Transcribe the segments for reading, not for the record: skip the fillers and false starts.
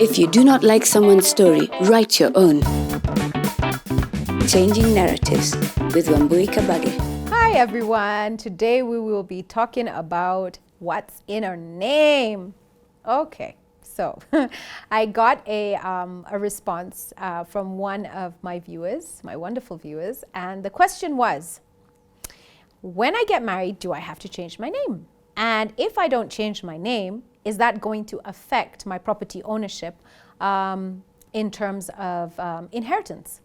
If you do not like someone's story, write your own. Changing Narratives with Wambui Kabage. Hi everyone, today we will be talking about what's in our name. Okay, so I got a response from one of my viewers, my wonderful viewers, and the question was, when I get married, do I have to change my name? And if I don't change my name, is that going to affect my property ownership in terms of inheritance?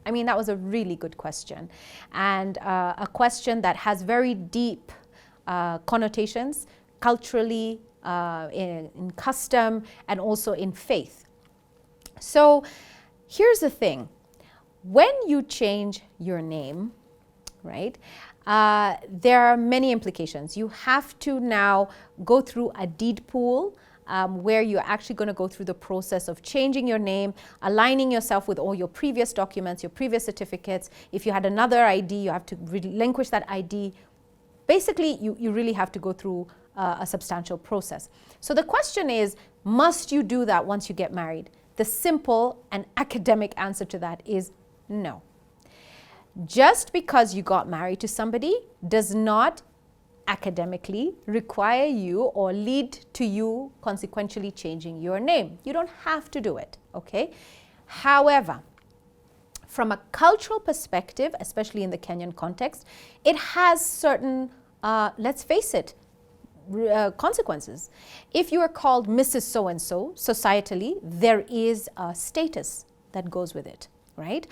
I mean, that was a really good question, and a question that has very deep connotations culturally, in custom, and also in faith. So here's the thing. When you change your name, right, there are many implications. You have to now go through a deed pool where you're actually going to go through the process of changing your name, aligning yourself with all your previous documents, your previous certificates. If you had another ID, you have to relinquish that ID. Basically, you really have to go through a substantial process. So the question is, must you do that once you get married? The simple and academic answer to that is no. Just because you got married to somebody does not academically require you or lead to you consequentially changing your name. You don't have to do it, okay? However, from a cultural perspective, especially in the Kenyan context, it has certain, let's face it, consequences. If you are called Mrs. So-and-so, societally, there is a status that goes with it. Right?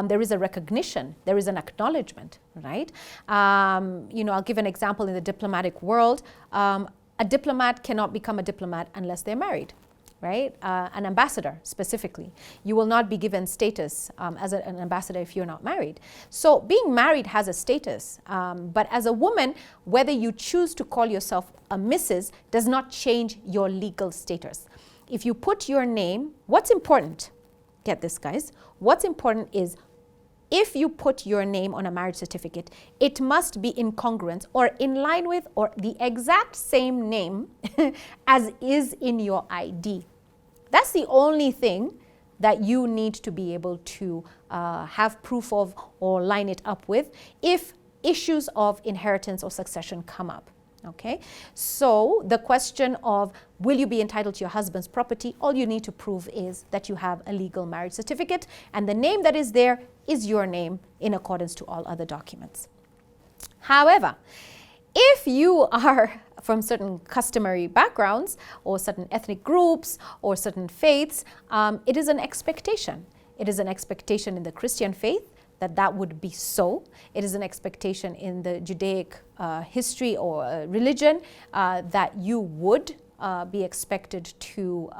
There is a recognition, there is an acknowledgement, right? I'll give an example in the diplomatic world. A diplomat cannot become a diplomat unless they're married, right? An ambassador specifically. You will not be given status as an ambassador if you're not married. So being married has a status, but as a woman, whether you choose to call yourself a Mrs. does not change your legal status. If you put your name, what's important? Get this, guys. What's important is if you put your name on a marriage certificate, it must be in congruence or in line with or the exact same name as is in your ID. That's the only thing that you need to be able to have proof of or line it up with if issues of inheritance or succession come up. Okay, so the question of will you be entitled to your husband's property, all you need to prove is that you have a legal marriage certificate and the name that is there is your name in accordance to all other documents. However, if you are from certain customary backgrounds or certain ethnic groups or certain faiths, it is an expectation. It is an expectation in the Christian faith that would be so. It is an expectation in the Judaic history or religion that you would be expected to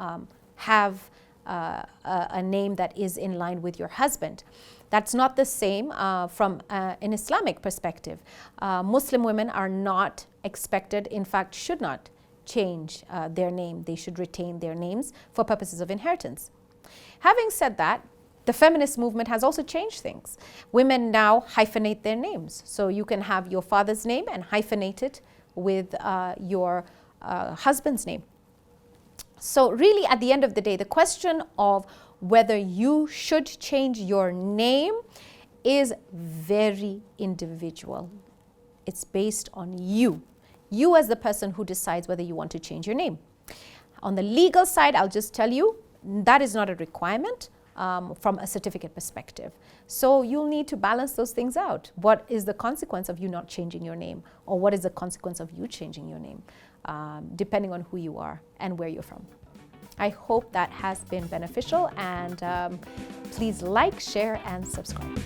have a name that is in line with your husband. That's not the same from an Islamic perspective. Muslim women are not expected, in fact, should not change their name. They should retain their names for purposes of inheritance. Having said that, the feminist movement has also changed things. Women now hyphenate their names. So you can have your father's name and hyphenate it with your husband's name. So really, at the end of the day, the question of whether you should change your name is very individual. It's based on you. You as the person who decides whether you want to change your name. On the legal side, I'll just tell you, that is not a requirement. From a certificate perspective. So you'll need to balance those things out. What is the consequence of you not changing your name? Or what is the consequence of you changing your name? Depending on who you are and where you're from. I hope that has been beneficial, and please like, share, and subscribe.